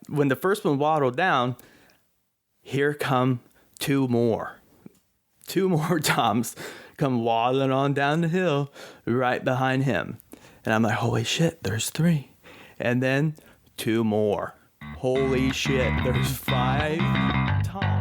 when the first one waddled down, here come two more toms come waddling on down the hill right behind him. And I'm like, holy shit, there's 3. And then 2 more. Holy shit, there's 5 toms.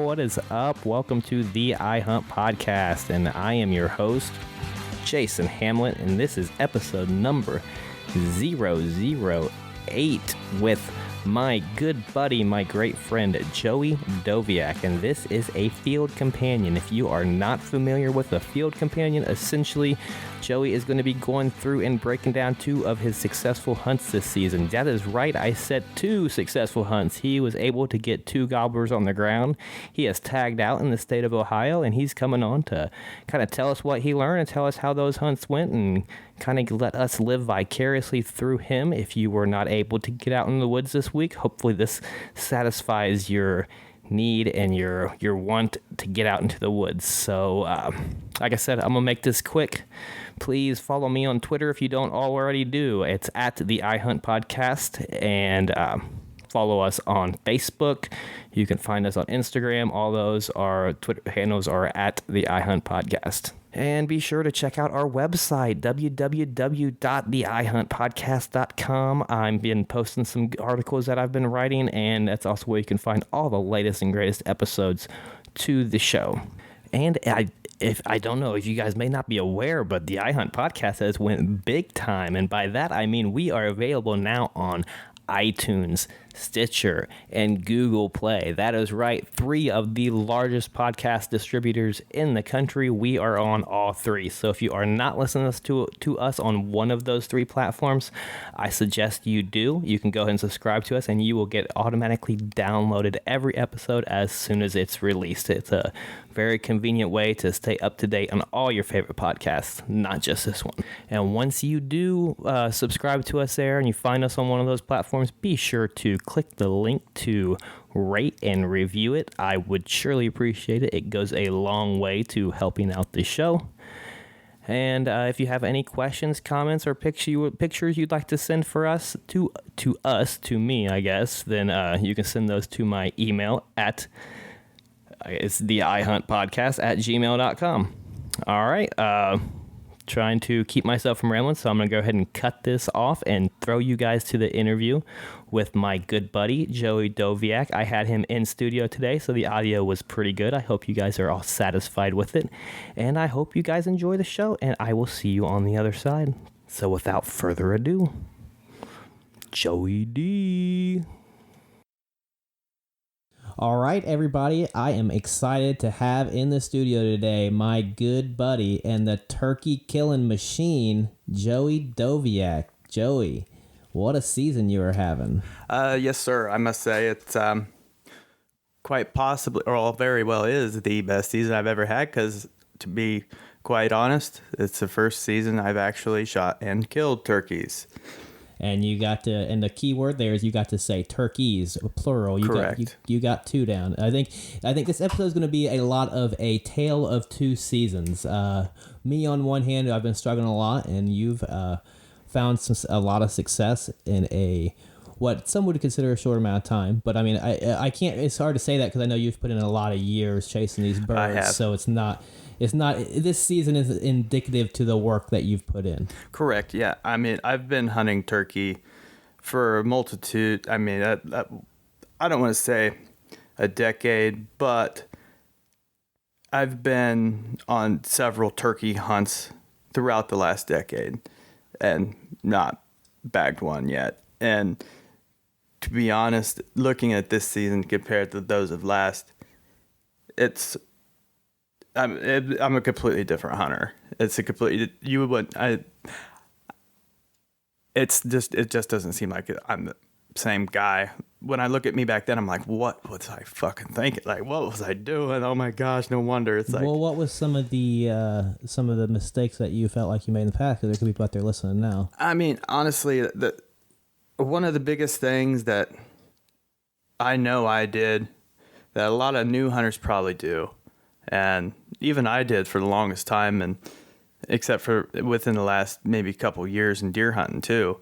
What is up? Welcome to the IHUNT podcast, and I am your host, Jason Hamlet, and this is episode number 008 with my good buddy, my great friend, Joey Doviak, and this is a field companion. If you are not familiar with a field companion, essentially, Joey is going to be going through and breaking down 2 of his successful hunts this season. That is right, I said 2 successful hunts. He was able to get 2 gobblers on the ground. He has tagged out in the state of Ohio, and he's coming on to kind of tell us what he learned and tell us how those hunts went and kind of let us live vicariously through him. If you were not able to get out in the woods this week, hopefully this satisfies your need and your want to get out into the woods. So like I said, I'm gonna make this quick. Please follow me on Twitter if you don't already do. It's at the IHUNT podcast, and follow us on Facebook. You can find us on Instagram. All those are Twitter handles are at the IHUNT podcast. And be sure to check out our website, www.theihuntpodcast.com. I've been posting some articles that I've been writing, and that's also where you can find all the latest and greatest episodes to the show. And I don't know if you guys may not be aware, but the IHUNT podcast has went big time, and by that I mean we are available now on iTunes, Stitcher, and Google Play. That is right, 3 of the largest podcast distributors in the country. We are on all 3. So if you are not listening to us on one of those 3 platforms, I suggest you do. You can go ahead and subscribe to us, and you will get automatically downloaded every episode as soon as it's released. It's a very convenient way to stay up to date on all your favorite podcasts, not just this one. And once you do subscribe to us there and you find us on one of those platforms, be sure to click the link to rate and review it. I would surely appreciate it. It goes a long way to helping out the show. And if you have any questions, comments, or pictures you'd like to send for us to me, I guess, then you can send those to my email at it's the ihuntpodcast@gmail.com. All right. Trying to keep myself from rambling, so I'm going to go ahead and cut this off and throw you guys to the interview with my good buddy, Joey Doviak. I had him in studio today, so the audio was pretty good. I hope you guys are all satisfied with it, and I hope you guys enjoy the show, and I will see you on the other side. So without further ado, Joey D. All right, everybody, I am excited to have in the studio today my good buddy and the turkey killing machine, Joey Doviak. Joey, what a season you are having. Yes, sir. I must say it's quite possibly, or very well is, the best season I've ever had, because to be quite honest, it's the first season I've actually shot and killed turkeys. And you got to, and the key word there is you got to say turkeys, plural. Correct. You got 2 down. I think this episode is going to be a lot of a tale of 2 seasons. Me on one hand, I've been struggling a lot, and you've found a lot of success in what some would consider a short amount of time. But I mean, I can't. It's hard to say that because I know you've put in a lot of years chasing these birds. I have. So it's not. This season is indicative to the work that you've put in. Correct, yeah. I mean, I've been hunting turkey for a multitude. I mean, I don't want to say a decade, but I've been on several turkey hunts throughout the last decade and not bagged one yet. And to be honest, looking at this season compared to those of last, I'm a completely different hunter. It's a completely it just doesn't seem like I'm same guy. When I look at me back then, I'm like, what was I fucking thinking? Like, what was I doing? Oh my gosh, no wonder. It's like, well, what was some of the mistakes that you felt like you made in the past? Because there could be people out there listening now. I mean, honestly, one of the biggest things that I know I did that a lot of new hunters probably do, and even I did for the longest time, and except for within the last maybe couple years in deer hunting too,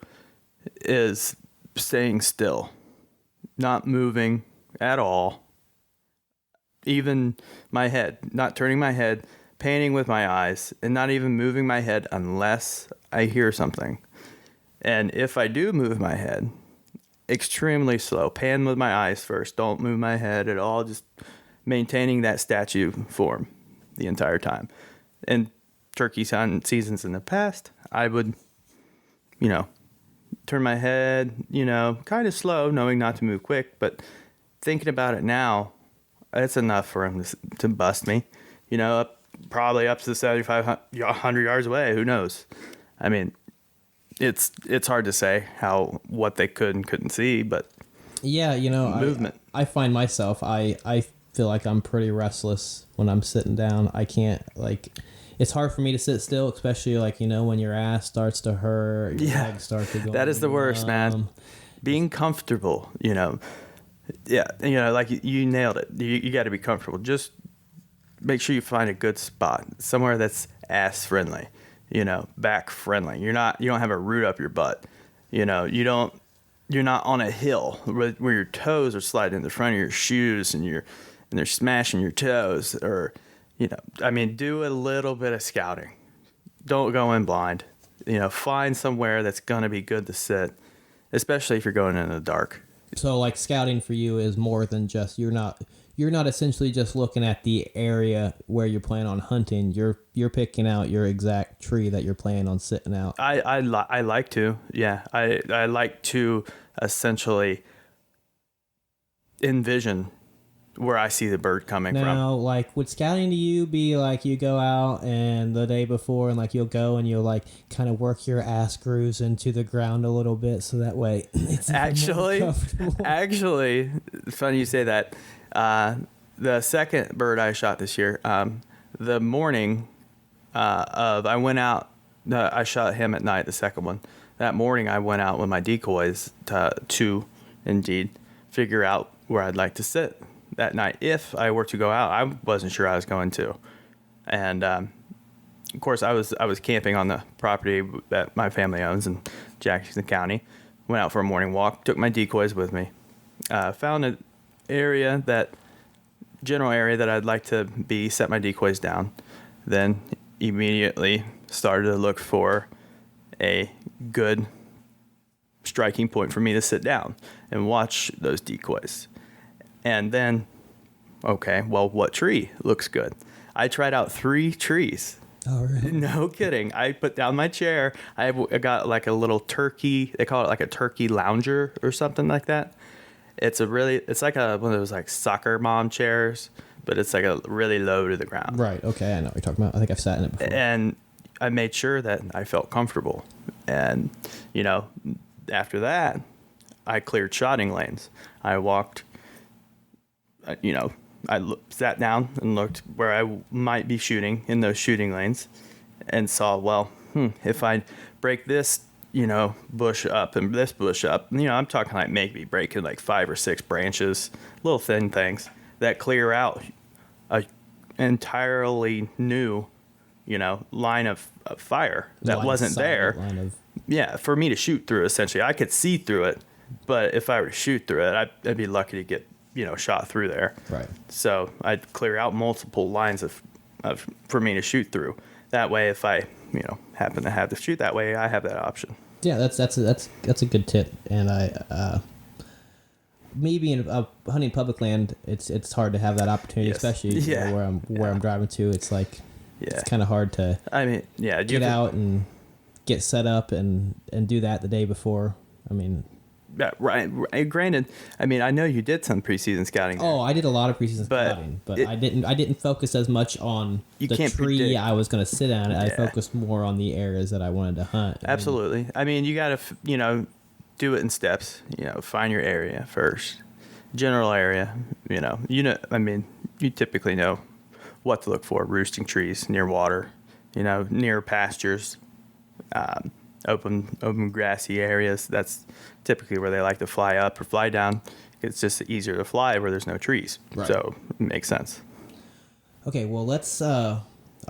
is staying still, not moving at all. Even my head, not turning my head, panning with my eyes, and not even moving my head unless I hear something. And if I do move my head, extremely slow, pan with my eyes first, don't move my head at all, just maintaining that statue form the entire time. And turkey hunting seasons in the past, I would, turn my head, kind of slow, knowing not to move quick, but thinking about it now, it's enough for him to bust me, probably up to 7,500 yards away. Who knows? I mean, it's hard to say what they could and couldn't see, but yeah, movement. I find myself, I feel like I'm pretty restless when I'm sitting down. I can't, it's hard for me to sit still, especially when your ass starts to hurt, your legs start to go. That is the worst, man. Being comfortable, Yeah, you nailed it. You got to be comfortable. Just make sure you find a good spot, somewhere that's ass friendly, back friendly. You don't have a root up your butt. You're not on a hill where your toes are sliding in the front of your shoes and they're smashing your toes, or do a little bit of scouting. Don't go in blind. Find somewhere that's gonna be good to sit, especially if you're going in the dark. So scouting for you is more than just you're not essentially just looking at the area where you're planning on hunting. You're picking out your exact tree that you're planning on sitting out. I like to, yeah. I like to essentially envision where I see the bird coming from. Now, would scouting to you be you go out and the day before and you'll go and you'll kind of work your ass grooves into the ground a little bit so that way it's actually funny you say that. The second bird I shot this year, the morning I went out, I shot him at night, the second one. That morning I went out with my decoys to indeed figure out where I'd like to sit that night. If I were to go out, I wasn't sure I was going to. And of course I was camping on the property that my family owns in Jackson County. Went out for a morning walk, took my decoys with me, found an general area that I'd like to be, set my decoys down, then immediately started to look for a good striking point for me to sit down and watch those decoys. And then, okay, well, what tree looks good? I tried out 3 trees. Oh, really? No kidding. I put down my chair. I got a little turkey. They call it a turkey lounger or something like that. It's like one of those soccer mom chairs, but it's a really low to the ground. Right. Okay. I know what you're talking about. I think I've sat in it before. And I made sure that I felt comfortable. And, after that, I cleared shotting lanes. I walked, sat down and looked where I might be shooting in those shooting lanes and saw, if I break this, bush up and this bush up, I'm talking maybe breaking 5 or 6 branches, little thin things that clear out a entirely new, line of fire that wasn't there. Yeah, for me to shoot through, essentially. I could see through it, but if I were to shoot through it, I'd be lucky to get, shot through there. Right. So I'd clear out multiple lines of for me to shoot through. That way, if I, happen to have to shoot that way, I have that option. Yeah, that's a good tip. And me being hunting public land, it's hard to have that opportunity, yes. Especially where I'm driving to. It's it's kind of hard to. Get out and get set up and do that the day before. Yeah, right. Granted, I know you did some preseason scouting there. Oh, I did a lot of preseason scouting, but I didn't focus as much on the tree predict. I was going to sit on. I focused more on the areas that I wanted to hunt. Absolutely. You got to, do it in steps. Find your area first, general area. I mean, you typically know what to look for: roosting trees near water, near pastures, open grassy areas. That's typically where they like to fly up or fly down. It's just easier to fly where there's no trees. Right. So it makes sense. Okay, well, let's. I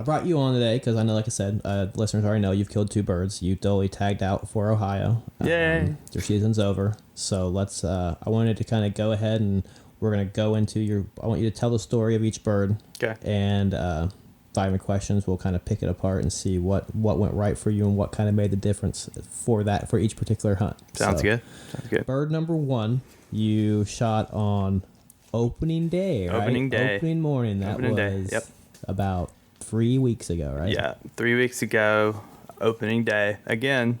brought you on today because I know, like I said, listeners already know you've killed 2 birds. You totally tagged out for Ohio. Yay! Your season's over, so let's. I wanted to kind of go ahead and we're gonna go into I want you to tell the story of each bird. Okay. And if I have any questions, we'll kind of pick it apart and see what went right for you and what kind of made the difference for each particular hunt. Sounds good. Bird number 1, you shot on opening day, right? Opening day. Opening morning. That Opening day, was yep. about 3 weeks ago, right? Yeah, 3 weeks ago, opening day. Again,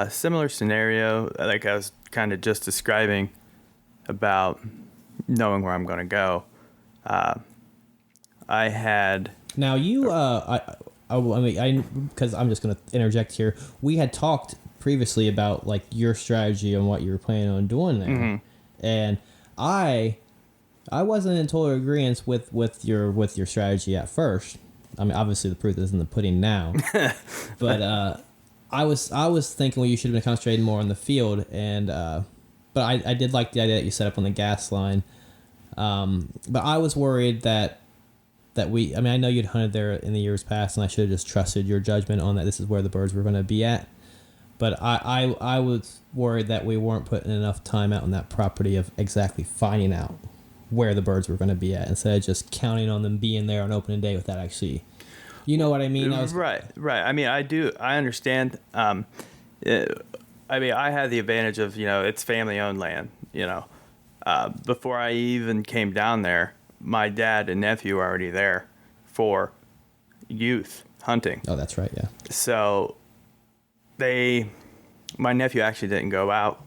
similar scenario, like I was kind of just describing about knowing where I'm going to go. I had... Now you, because I'm just going to interject here. We had talked previously about like your strategy and what you were planning on doing there, Mm-hmm. and I wasn't in total agreement with your strategy at first. I mean, obviously the proof is in the pudding now, but I was thinking, well, you should have been concentrating more on the field, and but I did like the idea that you set up on the gas line, but I was worried that I know you'd hunted there in the years past, and I should have just trusted your judgment on that. This is where the birds were going to be at, but I was worried that we weren't putting enough time out on that property of exactly finding out where the birds were going to be at, instead of just counting on them being there on opening day without actually, you know what I mean? Right. I mean, I understand. I mean, I had the advantage of, it's family-owned land, Before I even came down there, my dad and nephew were already there for youth hunting. Oh, that's right, yeah. So my nephew actually didn't go out.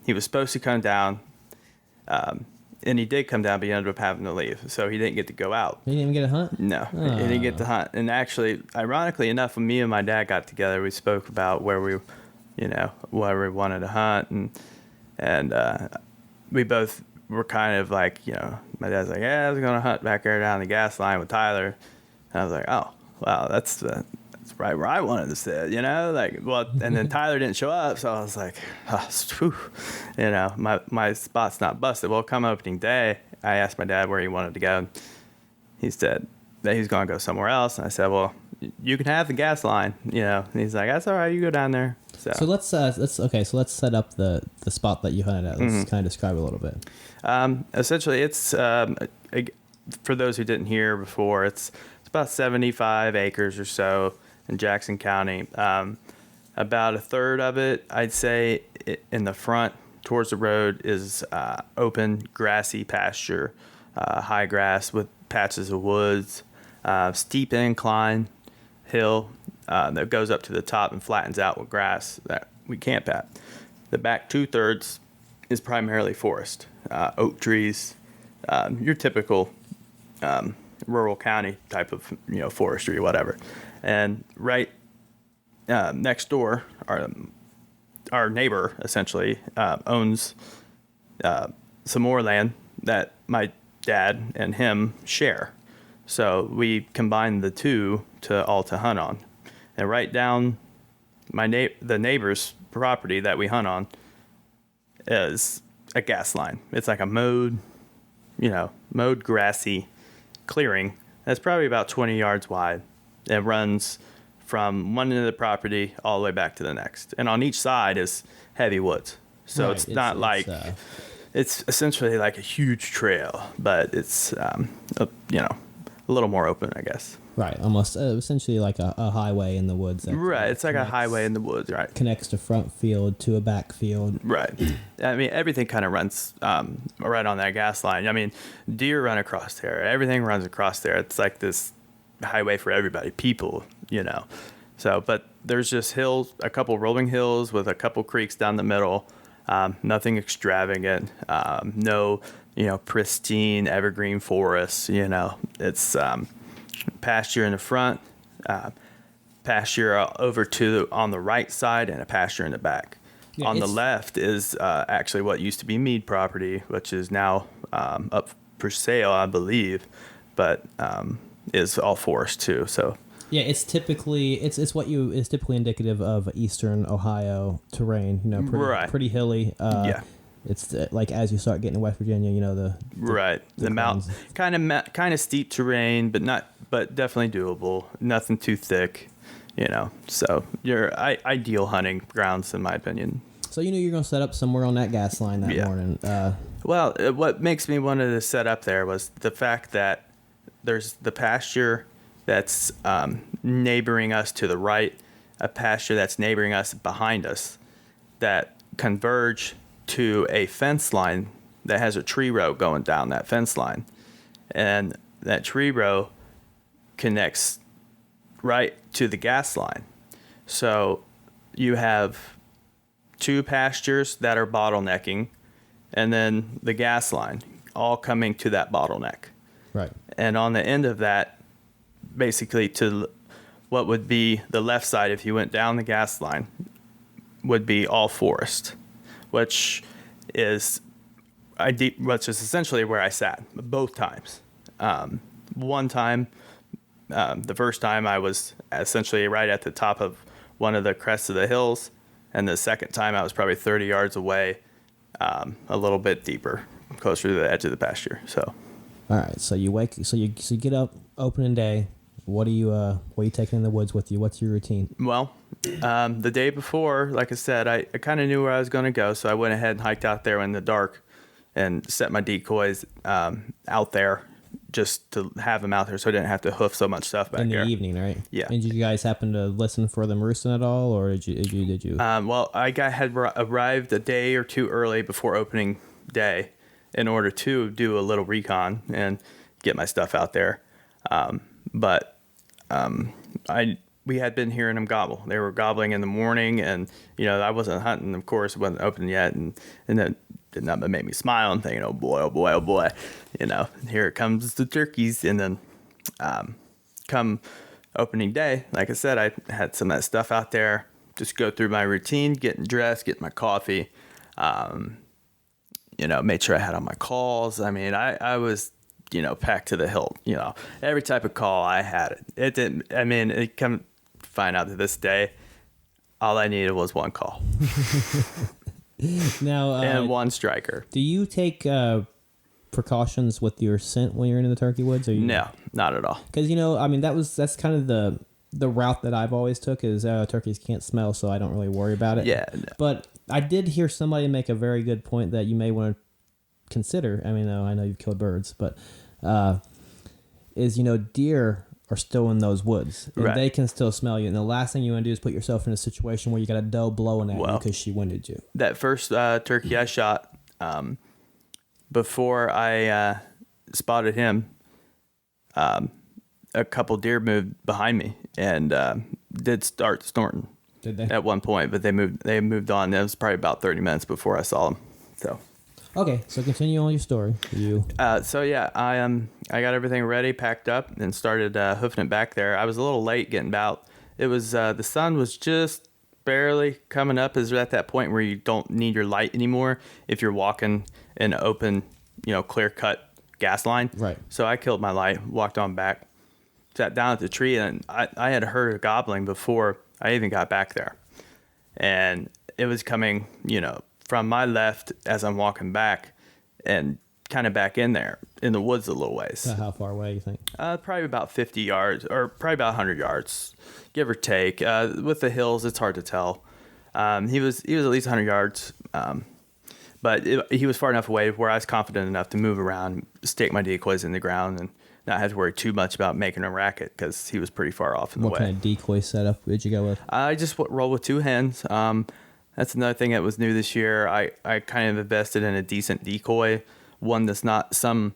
He was supposed to come down, and he did come down, but he ended up having to leave. So he didn't get to go out. You didn't even get a hunt? No, he didn't get to hunt. And actually, ironically enough, when me and my dad got together, we spoke about where we wanted to hunt, and we both were kind of like, my dad's like, yeah, I was going to hunt back there down the gas line with Tyler. And I was like, oh, wow, that's right where I wanted to sit, and then Tyler didn't show up, so I was like, my spot's not busted. Well, come opening day, I asked my dad where he wanted to go. He said that he's going to go somewhere else, and I said, well, you can have the gas line, And he's like, that's all right, you go down there. So let's set up the spot that you hunted at. Let's kind of describe it a little bit. Essentially, it's for those who didn't hear before, it's about 75 acres or so in Jackson County. About a third of it, I'd say, in the front towards the road is open, grassy pasture, high grass with patches of woods, steep incline hill that goes up to the top and flattens out with grass that we camp at. The back 2/3 is primarily forest, oak trees, your typical rural county type of forestry or whatever. And right next door, our neighbor essentially owns some more land that my dad and him share. So we combined the two to hunt on. And right down the neighbor's property that we hunt on is a gas line. It's like a mowed grassy clearing that's probably about 20 yards wide. It runs from one end of the property all the way back to the next. And on each side is heavy woods. So right. It's essentially like a huge trail, but it's, a little more open, I guess. Right, almost essentially like a highway in the woods. Right, it's like a highway in the woods, right? Connects a front field to a back field. Right. I mean, everything kind of runs right on that gas line. I mean, deer run across there. Everything runs across there. It's like this highway for everybody, people, So, but there's just hills, a couple rolling hills with a couple creeks down the middle. Nothing extravagant. No, pristine evergreen forests. It's pasture in the front, pasture over on the right side, and a pasture in the back. Yeah, on the it's- left is actually what used to be Mead property, which is now up for sale, I believe, but is all forest too. So Yeah, it's typically it's what you is typically indicative of eastern Ohio terrain. You know, Right. pretty hilly. Yeah. It's like as you start getting to West Virginia, you know the right, the declines. mountain kind of steep terrain, but definitely doable. Nothing too thick, you know. So you're ideal hunting grounds in my opinion. So you knew you're going to set up somewhere on that gas line that Yeah. morning. Well, what makes me want to set up there was the fact that there's the pasture that's neighboring us to the right, a pasture that's neighboring us behind us, that converge to a fence line that has a tree row going down that fence line. And that tree row connects right to the gas line. So you have two pastures that are bottlenecking, and then the gas line all coming to that bottleneck. Right. And on the end of that, basically to what would be the left side if you went down the gas line, would be all forest, which is essentially where I sat both times. One time, the first time I was essentially right at the top of one of the crests of the hills, and the second time I was probably 30 yards away, a little bit deeper, closer to the edge of the pasture. So, All right. So you get up opening day. What are you taking in the woods with you? What's your routine? well, the day before, like I said, I kind of knew where I was going to go, so I went ahead and hiked out there in the dark and set my decoys out there just to have them out there so I didn't have to hoof so much stuff back In there. the evening, right? Yeah. And did you guys happen to listen for them roosting at all, or did you? Well, had arrived a day or two early before opening day in order to do a little recon and get my stuff out there. But we had been hearing them gobble. They were gobbling in the morning, and I wasn't hunting, of course, it wasn't open yet, and then did not but make me smile and thinking, oh boy, oh boy, oh boy, here it comes the turkeys. And then come opening day, like I said, I had some of that stuff out there, just go through my routine, getting dressed, getting my coffee, made sure I had all my calls. I mean, I was packed to the hilt. Every type of call I had it. It didn't. I mean, it come find out to this day, all I needed was one call Now, and one striker. do you take precautions with your scent when you're in the turkey woods? Or No, not at all. Because I mean, that's kind of the route that I've always took is turkeys can't smell, so I don't really worry about it. Yeah. No. But I did hear somebody make a very good point that you may want to consider. I mean, I know you've killed birds, but deer are still in those woods, and Right. they can still smell you. And the last thing you want to do is put yourself in a situation where you got a doe blowing at you Well, because she winded you. That first turkey I shot, before I spotted him, a couple deer moved behind me and did start snorting Did they? at one point, but they moved on. It was probably about 30 minutes before I saw them. So. Okay, so continue on your story. I got everything ready, packed up, and started hoofing it back there. I was a little late getting out. It was the sun was just barely coming up. Is at that point where you don't need your light anymore if you're walking an open, clear cut gas line. Right. So I killed my light, walked on back, sat down at the tree, and I had heard a gobbling before I even got back there, and it was coming, from my left as I'm walking back and kind of back in there in the woods a little ways. How far away you think? Probably about 50 yards or probably about 100 yards, give or take. With the hills, it's hard to tell. He was at least 100 yards, but he was far enough away where I was confident enough to move around, stake my decoys in the ground, and not have to worry too much about making a racket because he was pretty far off in the way. What kind of decoy setup did you go with? I just rolled with two hens. That's another thing that was new this year. I kind of invested in a decent decoy, one that's not some,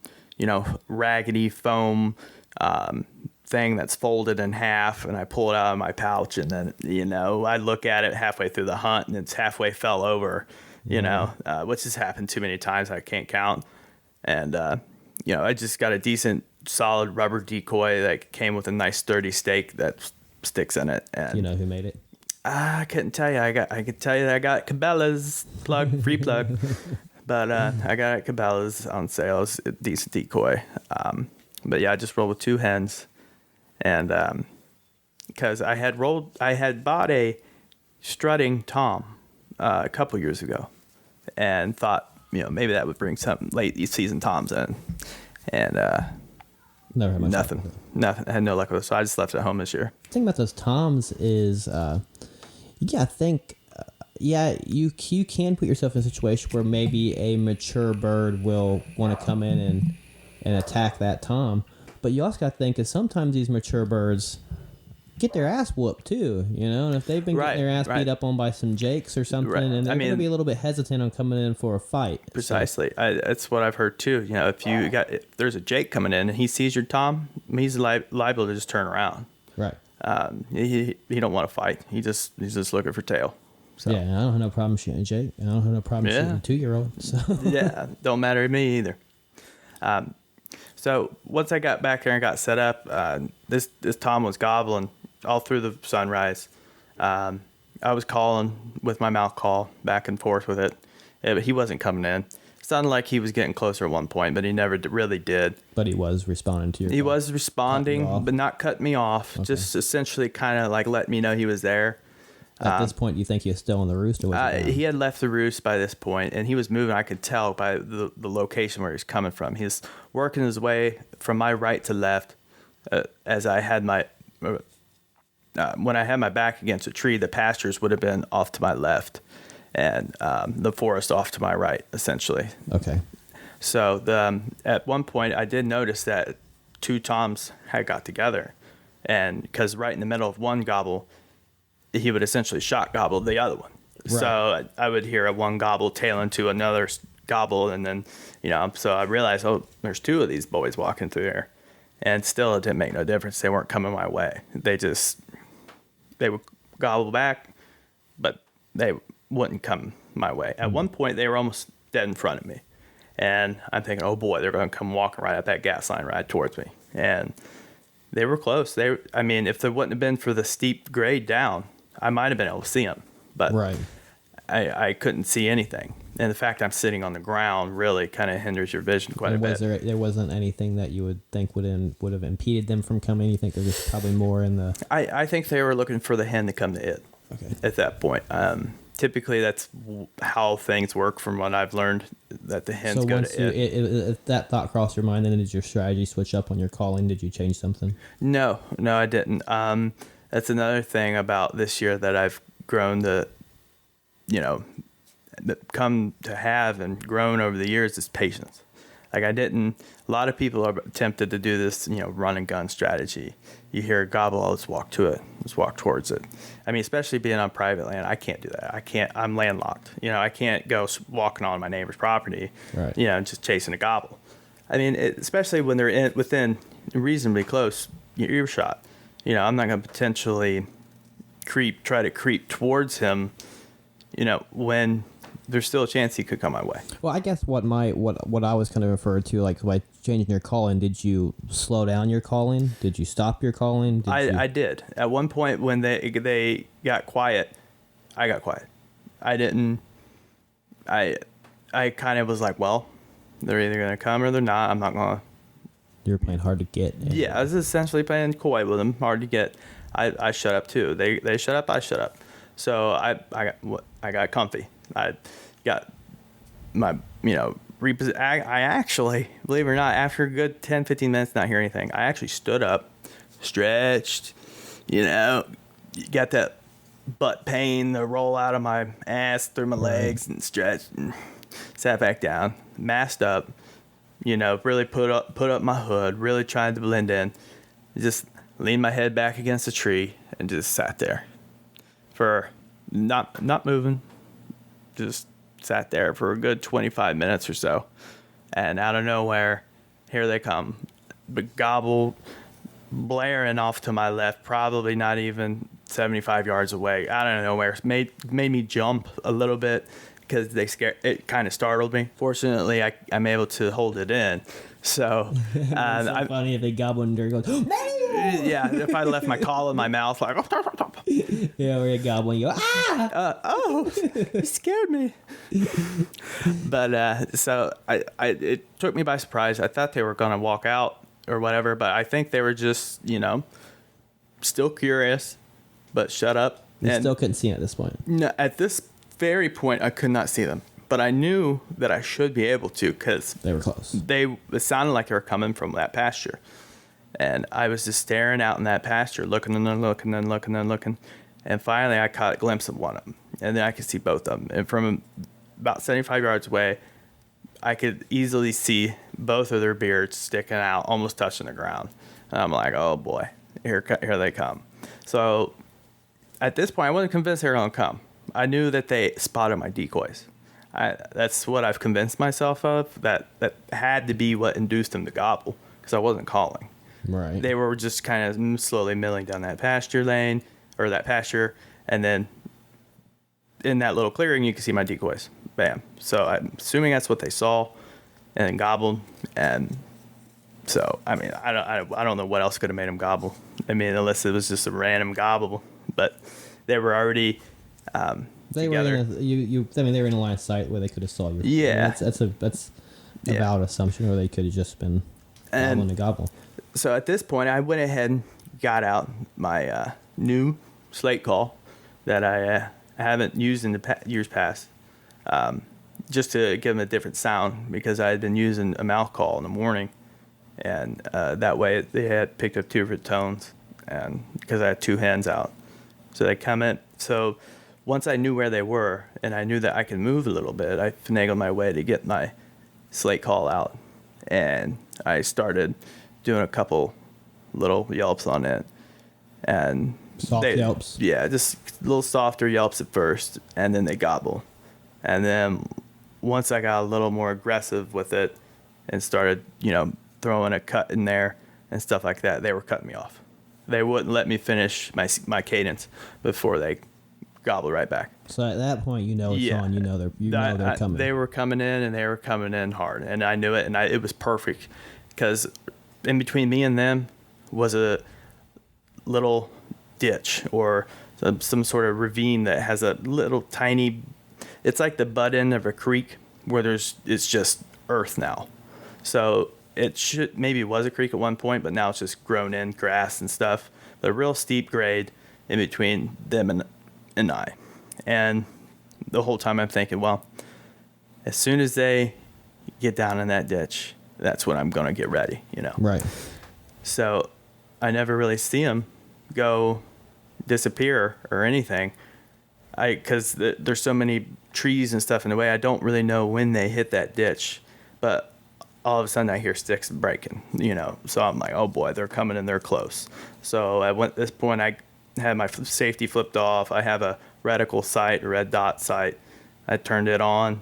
raggedy foam thing that's folded in half, and I pull it out of my pouch, and then, I look at it halfway through the hunt, and it's halfway fell over, which has happened too many times I can't count. And, I just got a decent, solid rubber decoy that came with a nice sturdy stake that sticks in it. And Do you know who made it? I couldn't tell you. I could tell you that I got Cabela's free plug, but I got it at Cabela's on sale. It's a decent decoy. But yeah, I just rolled with 2 hens, and because I had bought a strutting tom a couple years ago, and thought maybe that would bring some late season toms in, and Never had much luck nothing. with it. Nothing. I had no luck with it, so I just left it at home this year. The thing about those toms is, I think, you can put yourself in a situation where maybe a mature bird will want to come in and attack that tom, but you also got to think is sometimes these mature birds get their ass whooped too, and if they've been getting their ass beat up on by some jakes or something, and they're going to be a little bit hesitant on coming in for a fight. Precisely. That's what I've heard too. If there's a jake coming in and he sees your tom, he's liable to just turn around. Right. He don't want to fight. He's just looking for tail. So. Yeah, and I don't have no problem shooting a jake. And I don't have no problem shooting a 2-year-old. So. Yeah, don't matter to me either. So once I got back there and got set up, this tom was gobbling all through the sunrise. I was calling with my mouth call back and forth with it, but he wasn't coming in. It sounded like he was getting closer at one point, but he never really did. But he was responding to your call. He was responding, but not cutting me off. Okay. Just essentially kind of like letting me know he was there. At this point, do you think he was still on the roost? Or was he had left the roost by this point, and he was moving. I could tell by the location where he was coming from. He was working his way from my right to left as I had my... when I had my back against a tree, the pastures would have been off to my left, and the forest off to my right, essentially. Okay. So at one point, I did notice that 2 toms had got together, and because right in the middle of one gobble, he would essentially shot gobble the other one. Right. So I would hear one gobble tail into another gobble, and then so I realized, there's 2 of these boys walking through there, and still it didn't make no difference. They weren't coming my way. They would gobble back, but they wouldn't come my way. At one point, they were almost dead in front of me. And I'm thinking, oh boy, they're going to come walking right up that gas line right towards me. And they were close. If there wouldn't have been for the steep grade down, I might have been able to see them. But right. I couldn't see anything. And the fact I'm sitting on the ground really kind of hinders your vision quite a bit. There wasn't anything that you would think would have impeded them from coming? You think there was probably more in the... I think they were looking for the hen to come to it. Okay. At that point. Typically, that's how things work from what I've learned, that the hens go to it. If that thought crossed your mind, then did your strategy switch up on your calling? Did you change something? No, I didn't. That's another thing about this year that I've grown to, come to have and grown over the years is patience. Like a lot of people are tempted to do this, run and gun strategy. You hear a gobble, let's walk to it. Let's walk towards it. I mean, especially being on private land, I can't do that. I'm landlocked. I can't go walking on my neighbor's property, right. Just chasing a gobble. I mean, especially when they're within reasonably close earshot. I'm not going to potentially try to creep towards him, when there's still a chance he could come my way. Well, I guess what I was kind of referred to, like by changing your calling, did you slow down your calling? Did you stop your calling? I did. At one point when they got quiet, I got quiet. I didn't. I kind of was like, well, they're either gonna come or they're not. I'm not gonna. You were playing hard to get. Yeah, I was essentially playing coy with them, hard to get. I shut up too. They shut up. I shut up. So I got comfy. I got my, I actually, believe it or not, after a good 10, 15 minutes not hearing anything, I actually stood up, stretched, got that butt pain to roll out of my ass through my legs and stretched and sat back down, masked up, really put up my hood, really tried to blend in, just leaned my head back against a tree and just sat there for not moving. Just sat there for a good 25 minutes or so. And out of nowhere, here they come. But gobble, blaring off to my left, probably not even 75 yards away. Out of nowhere. Made me jump a little bit because it kind of startled me. Fortunately, I'm able to hold it in. So it's so funny if they gobble and they're going, Yeah, if I left my call in my mouth, like, Yeah, where you gobbling, you go, oh, you scared me. But so it took me by surprise. I thought they were gonna walk out or whatever, but I think they were just, still curious, but shut up. You And still couldn't see it at this point. no, at this very point, I could not see them, but I knew that I should be able to because They were close. it sounded like they were coming from that pasture. And I was just staring out in that pasture, looking and then looking and looking and looking. And finally, I caught a glimpse of one of them. And then I could see both of them. And from about 75 yards away, I could easily see both of their beards sticking out, almost touching the ground. And I'm like, oh boy, here they come. So at this point, I wasn't convinced they were going to come. I knew that they spotted my decoys. That's what I've convinced myself of. That had to be what induced them to gobble, because I wasn't calling. Right. They were just kind of slowly milling down that pasture lane, or that pasture, and then in that little clearing, you can see my decoys. Bam. So I'm assuming that's what they saw, and then gobbled. And so, I mean, I don't know what else could have made them gobble. I mean, unless it was just a random gobble, but they were already They together. were in they were in a line of sight where they could have saw you. Yeah. I mean, that's a Yeah. valid assumption, or they could have just been gobbling to gobble. So at this point, I went ahead and got out my new slate call that I haven't used in the years past, just to give them a different sound, because I had been using a mouth call in the morning, and that way they had picked up two different tones, and because I had two hens out. So they come in. So once I knew where they were, and I knew that I could move a little bit, I finagled my way to get my slate call out, and I started doing a couple little yelps on it, and Soft yelps. Yeah, just little softer yelps at first, and then they gobble. And then once I got a little more aggressive with it and started, throwing a cut in there and stuff like that, they were cutting me off. They wouldn't let me finish my cadence before they gobble right back. So at that point, it's on. They're coming. They were coming in, and they were coming in hard, and I knew it, and it was perfect, because in between me and them was a little ditch or some sort of ravine that has a little tiny. It's like the butt end of a creek where it's just earth now. So it maybe was a creek at one point, but now it's just grown in grass and stuff. But a real steep grade in between them and I. And the whole time I'm thinking, well, as soon as they get down in that ditch, that's when I'm going to get ready, Right. So I never really see them go disappear or anything. Because there's so many trees and stuff in the way, I don't really know when they hit that ditch. But all of a sudden I hear sticks breaking, So I'm like, oh boy, they're coming and they're close. So at this point, I had my safety flipped off. I have a reticle sight, a red dot sight. I turned it on.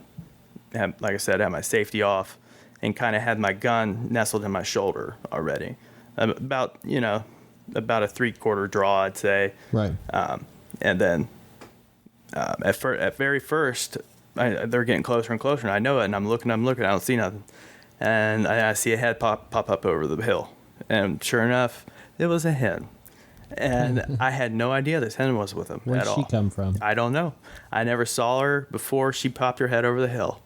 Like I said, I had my safety off, and kind of had my gun nestled in my shoulder already. About a 3/4 draw, I'd say. Right. And then at very first, they're getting closer and closer, and I know it, and I'm looking, I don't see nothing. And I see a head pop up over the hill. And sure enough, it was a hen. And I had no idea this hen was with him Where at did all. she come from? I don't know. I never saw her before she popped her head over the hill.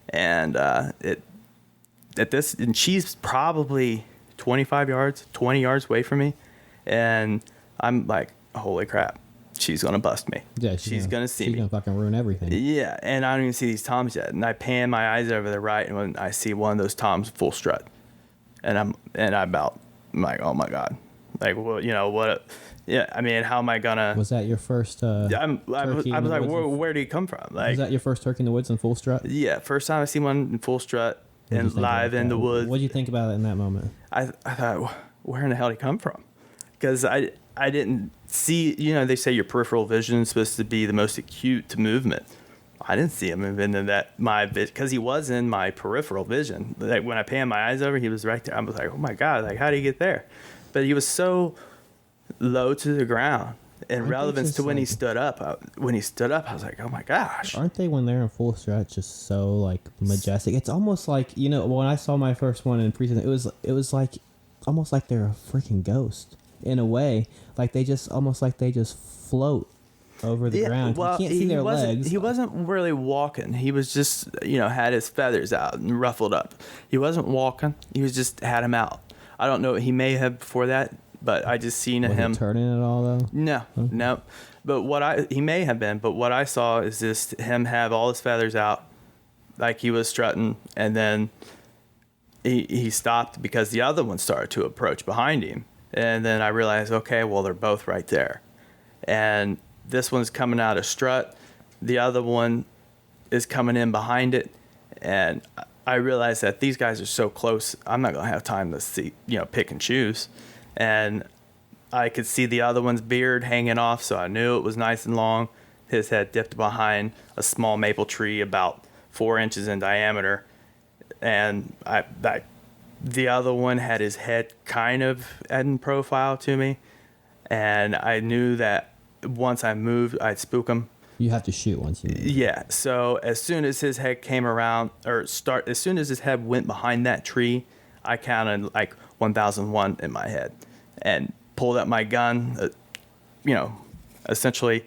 And and she's probably 20 yards away from me. And I'm like, holy crap, she's going to bust me. Yeah, she's going to see me. She's going to fucking ruin everything. Yeah, and I don't even see these toms yet. And I pan my eyes over the right, and when I see one of those toms full strut. And I'm like, oh my God. Like, well, what? Yeah, I mean, how am I gonna? Was that your first? I was like, where did he come from? Like, was that your first turkey in the woods in full strut? Yeah, first time I see one in full strut and live in the woods. What did you think about it in that moment? I thought, where in the hell did he come from? Because I didn't see. They say your peripheral vision is supposed to be the most acute to movement. I didn't see him move into that because he was in my peripheral vision. Like when I panned my eyes over, he was right there. I was like, oh my God, like how did he get there? But he was so low to the ground in relevance to when he stood up. When he stood up, I was like, oh my gosh. Aren't they, when they're in full strut, just so like majestic? It's almost like, when I saw my first one in preseason, it was like almost like they're a freaking ghost. in a way. Like they just float over the ground. Well, You can't see their legs. He wasn't really walking. He was just, had his feathers out and ruffled up. He wasn't walking. He was just had him out. I don't know. He may have before that, but I just seen Was him he turning at all though? No. But he may have been. But what I saw is just him have all his feathers out, like he was strutting, and then he stopped because the other one started to approach behind him, and then I realized, okay, well they're both right there, and this one's coming out of strut, the other one is coming in behind it, and I realized that these guys are so close, I'm not going to have time to see, pick and choose. And I could see the other one's beard hanging off, so I knew it was nice and long. His head dipped behind a small maple tree about 4 inches in diameter. And the other one had his head kind of in profile to me. And I knew that once I moved, I'd spook him. You have to shoot once you move. Yeah. So as soon as his head came around, as soon as his head went behind that tree, I counted like 1001 in my head and pulled up my gun, essentially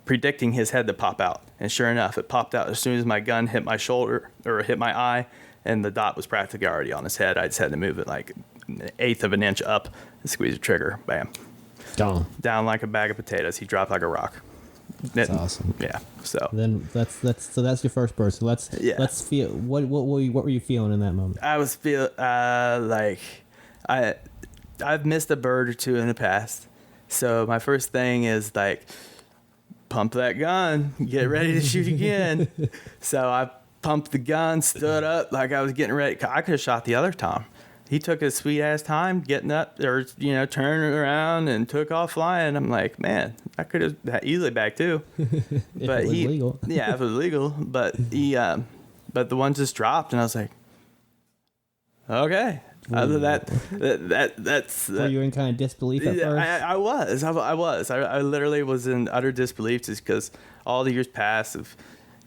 predicting his head to pop out. And sure enough, it popped out as soon as my gun hit my shoulder or hit my eye, and the dot was practically already on his head. I just had to move it like an eighth of an inch up and squeeze the trigger. Bam. Gone. Down like a bag of potatoes. He dropped like a rock. That's awesome. Yeah. So then that's your first bird. So let's feel what were you feeling in that moment? I was like I've missed a bird or two in the past. So my first thing is like pump that gun, get ready to shoot again. So I pumped the gun, stood up like I was getting ready. I could have shot the other Tom. He took his sweet ass time getting up or, turning around and took off flying. I'm like, man, I could have easily backed too. But it was legal. Yeah, if it was legal. But but the one just dropped and I was like, okay. Other than that's. Were you in kind of disbelief at first? I was. I literally was in utter disbelief just because all the years past of,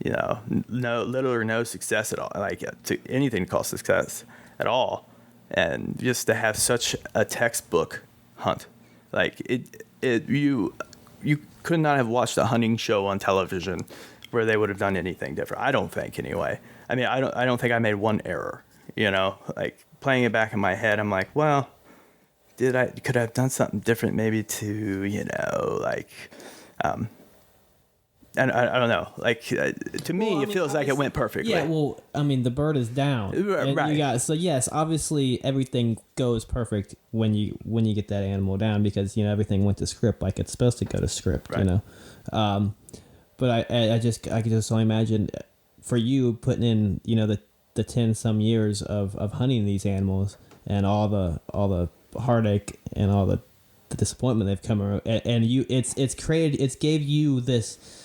no little or no success at all, like to anything to call success at all. And just to have such a textbook hunt, like you could not have watched a hunting show on television where they would have done anything different. I don't think, anyway. I mean, I don't think I made one error. Like playing it back in my head, I'm like, well, could I have done something different, maybe to and I don't know. Like to me, it feels like it went perfectly. Yeah. Well, I mean, the bird is down. Right. So yes, obviously everything goes perfect when you get that animal down because everything went to script like it's supposed to go to script. Right. But I could just only imagine for you putting in the 10 some years of hunting these animals and all the heartache and all the disappointment they've come around and it's gave you this.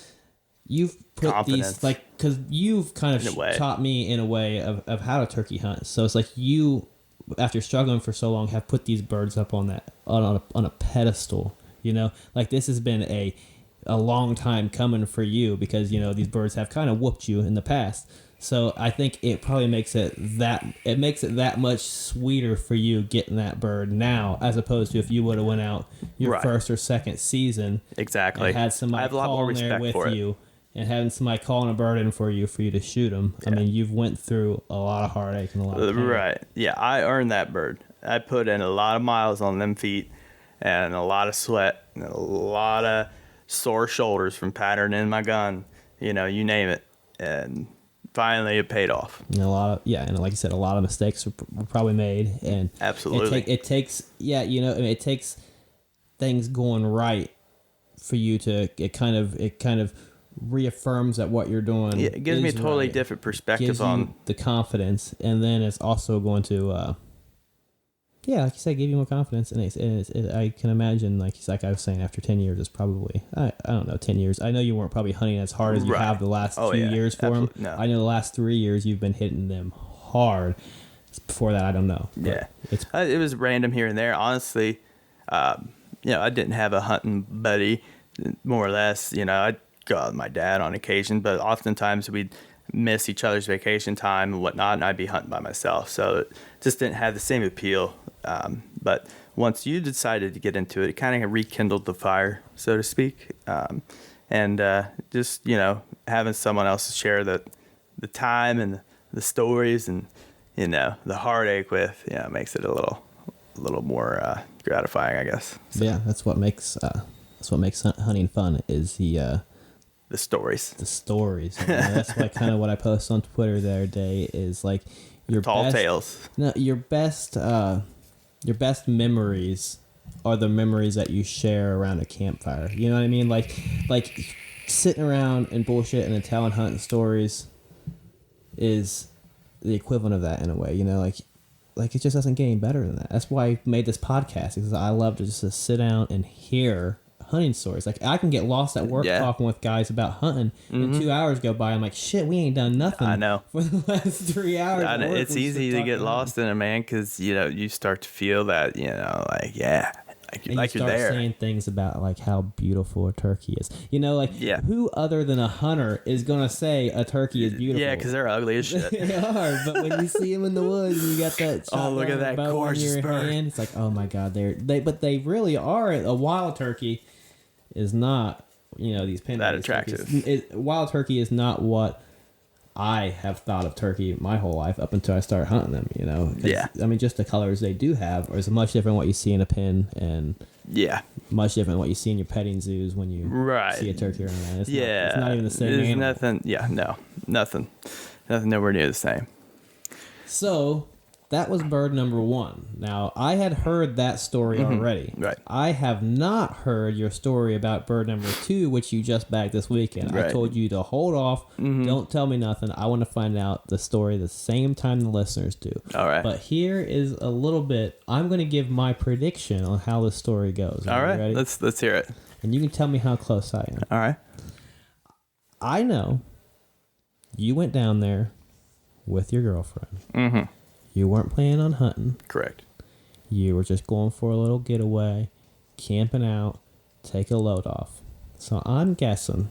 You've put confidence. These because you've kind of taught me in a way of how to turkey hunt. So it's like you, after struggling for so long, have put these birds up on a pedestal. Like this has been a long time coming for you because these birds have kind of whooped you in the past. So I think it probably makes it that much sweeter for you getting that bird now, as opposed to if you would have went out your first or second season, exactly, and had somebody calling there with you, and having somebody calling a bird in for you to shoot them. Yeah. I mean, you've went through a lot of heartache and a lot of pain. Right. Yeah, I earned that bird. I put in a lot of miles on them feet, and a lot of sweat, and a lot of sore shoulders from patterning my gun. You name it, and finally it paid off. And and like you said, a lot of mistakes were probably made, and absolutely it takes it takes things going right for you to it kind of reaffirms that what you're doing. Yeah, it gives me a totally different perspective on the confidence, and then it's also going to like you said, give you more confidence, and I can imagine, like I was saying, after 10 years, it's probably, I don't know, 10 years. I know you weren't probably hunting as hard as you have the last 2 years for them. No. I know the last 3 years you've been hitting them hard. Before that, I don't know. Yeah. It was random here and there. Honestly, I didn't have a hunting buddy, more or less. I'd go out with my dad on occasion, but oftentimes we'd miss each other's vacation time and whatnot, and I'd be hunting by myself. So it just didn't have the same appeal. But once you decided to get into it, it kind of rekindled the fire, so to speak. And just, having someone else share the time and the stories and, the heartache with, makes it a little more gratifying, I guess. So, Yeah, that's what makes hunting fun is the stories. The stories. That's why kind of what I post on Twitter the other day is like your tall best, tales. No, your best memories are the memories that you share around a campfire. You know what I mean? Like sitting around and bullshit and telling hunting stories is the equivalent of that in a way. Like it just doesn't get any better than that. That's why I made this podcast, because I love to just sit down and hear hunting stories. Like I can get lost at work talking with guys about hunting, and 2 hours go by. I'm like, shit, we ain't done nothing. I know. For the last 3 hours. I know. It's easy to get lost in it, man, because you start to feel that like And like you you're start there. saying things about like how beautiful a turkey is. Who other than a hunter is gonna say a turkey is beautiful? Yeah, because they're ugly as shit. They are, but when you see them in the woods and you got that Look at that bow gorgeous in your bird. hand, it's like, oh my god, but they really are. A wild turkey is not, these pin That attractive. Wild turkey is not what I have thought of turkey my whole life up until I started hunting them. 'Cause, Yeah. I mean, just the colors they do have is much different what you see in a pen, and much different what you see in your petting zoos when you see a turkey around that. It's not even the same There's animal. nothing. Yeah, no, nothing nowhere near the same. So that was bird number one. Now, I had heard that story already. Right. I have not heard your story about bird number two, which you just bagged this weekend. Right. I told you to hold off. Don't tell me nothing. I want to find out the story the same time the listeners do. All right. But here is a little bit. I'm going to give my prediction on how the story goes. All right. Ready? Let's hear it. And you can tell me how close I am. All right. I know you went down there with your girlfriend. Mm-hmm. You weren't planning on hunting. Correct. You were just going for a little getaway, camping out, take a load off. So I'm guessing.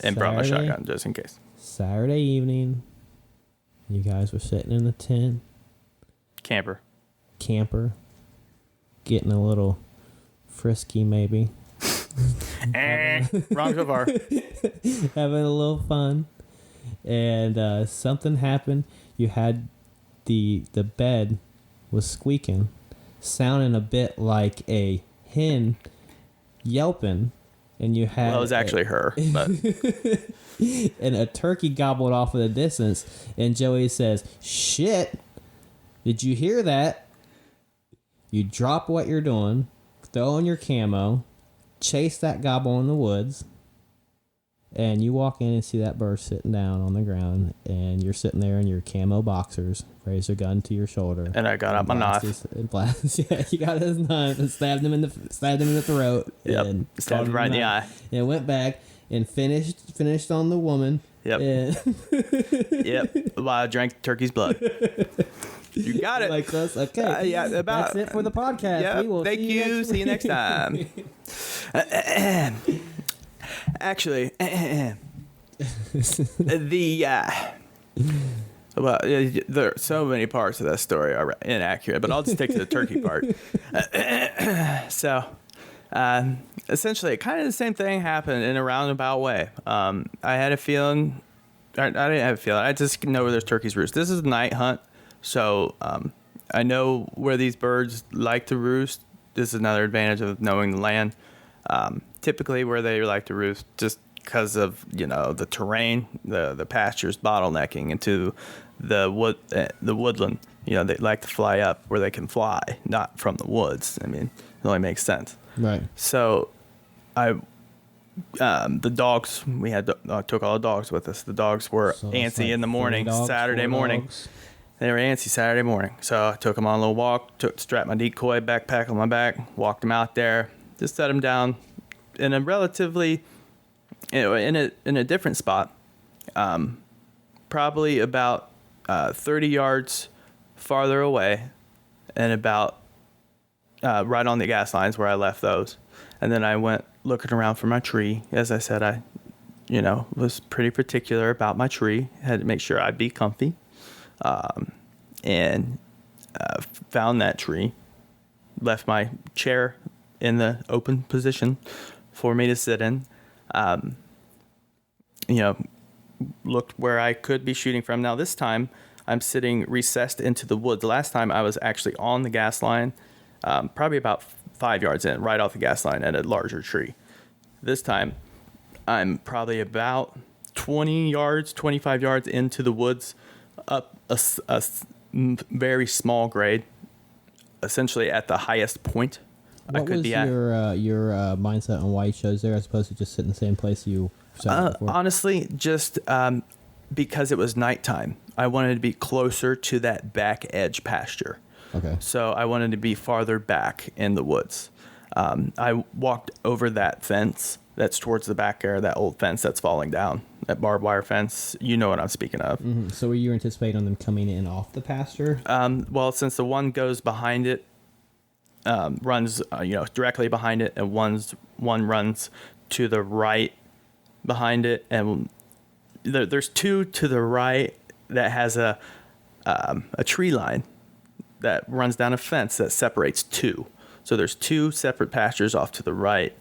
And brought my shotgun just in case. Saturday evening, you guys were sitting in the tent, Camper. getting a little frisky maybe. Wrong so far. Having a little fun. And something happened. You had the bed was squeaking, sounding a bit like a hen yelping, and you had Well, it was actually her, but and a turkey gobbled off in the distance, and Joey says, "Shit, did you hear that?" You drop what you're doing, throw on your camo, chase that gobble in the woods, and you walk in and see that bird sitting down on the ground, and you're sitting there in your camo boxers, razor gun to your shoulder. And I got out my knife. Yeah, you got his knife and stabbed him in the throat. Yep. And Stabbed him right in the eye. And went back and finished on the woman. Yep. And Yep. While I drank the turkey's blood. You got it. like us. Okay. That's it for the podcast. Yeah. We will Thank see you. See you next time. Actually, well, there are so many parts of that story are inaccurate, but I'll just stick to the turkey part. So, essentially, kind of the same thing happened in a roundabout way. I had a feeling, I didn't have a feeling, I just know where there's turkeys roost. This is a night hunt, so I know where these birds like to roost. This is another advantage of knowing the land. Typically where they like to roost, just because of the terrain, the pastures bottlenecking into the woodland. They like to fly up where they can fly, not from the woods. I mean, it only makes sense. Right. So, the dogs, took all the dogs with us. The dogs were antsy in the morning, Saturday morning. They were antsy Saturday morning. So I took them on a little walk, strapped my decoy backpack on my back, walked them out there, just set them down in a relatively, in a different spot, probably about 30 yards farther away, and about right on the gas lines where I left those. And then I went looking around for my tree. As I said, I was pretty particular about my tree. Had to make sure I'd be comfy. And found that tree left my chair in the open position for me to sit in. Looked where I could be shooting from. Now this time I'm sitting recessed into the woods. Last time I was actually on the gas line, probably about 5 yards in, right off the gas line at a larger tree. This time I'm probably about 20 yards, 25 yards into the woods, up a very small grade, essentially at the highest point I could be at. What was your mindset on why you chose there as opposed to just sit in the same place you sat before? Honestly, just because it was nighttime. I wanted to be closer to that back edge pasture. Okay. So I wanted to be farther back in the woods. I walked over that fence that's towards the back there, that old fence that's falling down, that barbed wire fence. You know what I'm speaking of. Mm-hmm. So were you anticipating on them coming in off the pasture? Well, since the one goes behind it, runs directly behind it, and one runs to the right behind it, and there's two to the right that has a tree line that runs down a fence that separates two. So there's two separate pastures off to the right,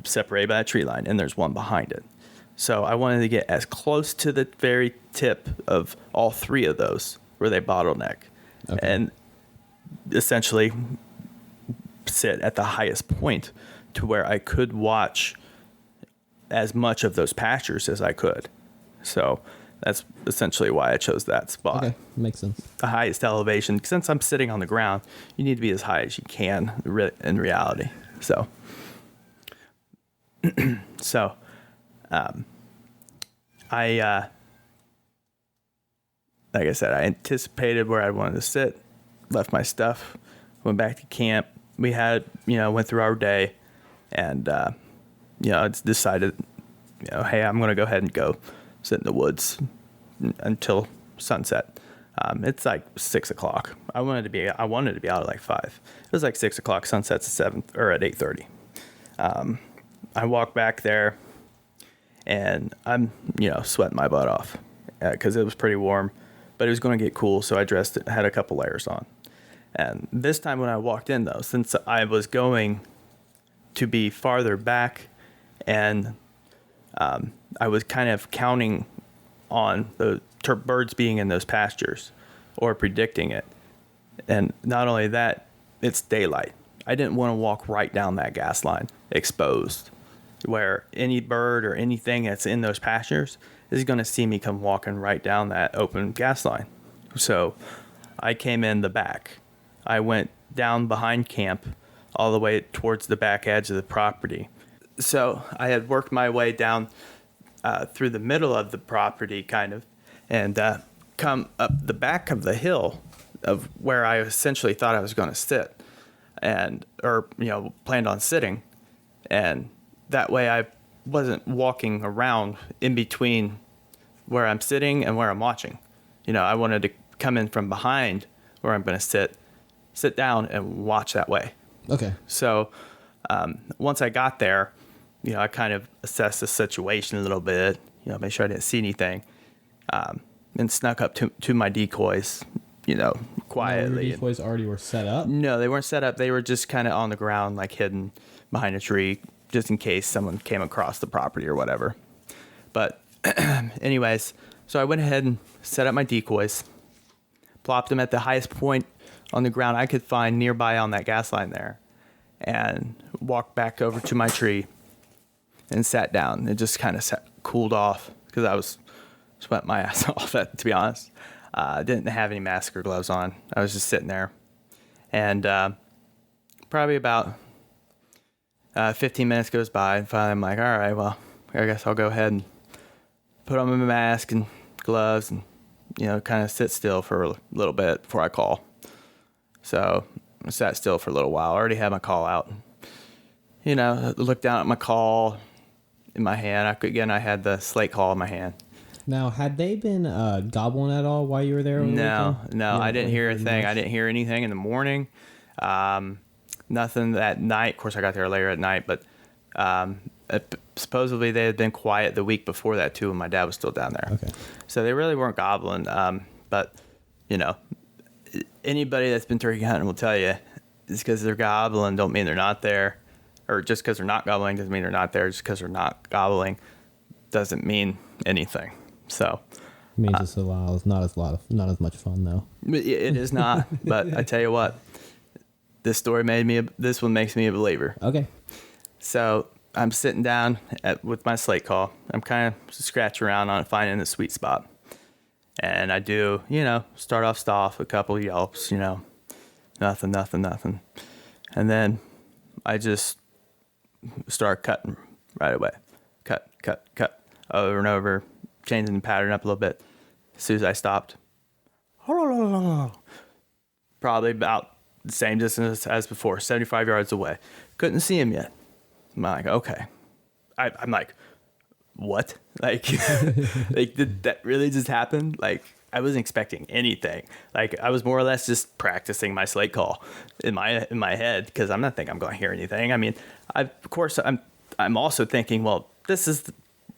separated by a tree line, and there's one behind it. So I wanted to get as close to the very tip of all three of those where they bottleneck, and essentially sit at the highest point to where I could watch as much of those pastures as I could. So that's essentially why I chose that spot. Okay, makes sense. The highest elevation. Since I'm sitting on the ground, you need to be as high as you can in reality. So, I like I said, I anticipated where I wanted to sit, left my stuff, went back to camp. We had, went through our day, and, it's decided, hey, I'm going to go ahead and go sit in the woods until sunset. It's like 6 o'clock. I wanted to be out at like 5. It was like 6 o'clock. Sunset's at 7 or at 8:30. I walked back there, and I'm, sweating my butt off because it was pretty warm, but it was going to get cool. So I dressed it, had a couple layers on. And this time when I walked in, though, since I was going to be farther back, and I was kind of counting on the birds being in those pastures or predicting it. And not only that, it's daylight. I didn't want to walk right down that gas line exposed, where any bird or anything that's in those pastures is going to see me come walking right down that open gas line. So I came in the back. I went down behind camp all the way towards the back edge of the property. So I had worked my way down through the middle of the property, kind of, and come up the back of the hill of where I essentially thought I was going to sit, or planned on sitting. And that way I wasn't walking around in between where I'm sitting and where I'm watching. I wanted to come in from behind where I'm going to sit down and watch that way. Okay. So once I got there, I kind of assessed the situation a little bit, make sure I didn't see anything, and snuck up to my decoys, quietly. Your decoys already were set up? No, they weren't set up. They were just kind of on the ground, like hidden behind a tree, just in case someone came across the property or whatever. But anyways, so I went ahead and set up my decoys, plopped them at the highest point on the ground I could find nearby on that gas line there, and walked back over to my tree and sat down. It just kind of cooled off because I was sweating my ass off, to be honest. I didn't have any mask or gloves on. I was just sitting there. And probably about 15 minutes goes by, and finally I'm like, all right, well, I guess I'll go ahead and put on my mask and gloves and, kind of sit still for a little bit before I call. So I sat still for a little while. I already had my call out. Looked down at my call in my hand. I had the slate call in my hand. Now, had they been gobbling at all while you were there? No, I didn't hear a thing. I didn't hear anything in the morning. Nothing that night. Of course, I got there later at night, but supposedly they had been quiet the week before that too, and my dad was still down there. Okay. So they really weren't gobbling. But anybody that's been turkey hunting will tell you, just because they're gobbling don't mean they're not there, or just because they're not gobbling doesn't mean they're not there. Just because they're not gobbling doesn't mean anything. So It means it's not as much fun though. it is not. But I tell you what, this one makes me a believer. Okay. So I'm sitting down with my slate call. I'm kind of scratching around on finding the sweet spot. And I do, start off a couple yelps, nothing. And then I just start cutting right away. Cut, over and over, changing the pattern up a little bit. As soon as I stopped, probably about the same distance as before, 75 yards away. Couldn't see him yet. I'm like, okay. I'm like, what? Like, did that really just happen? Like, I wasn't expecting anything. Like, I was more or less just practicing my slate call in my head because I'm not thinking I'm going to hear anything. I mean, of course, I'm also thinking, well, this is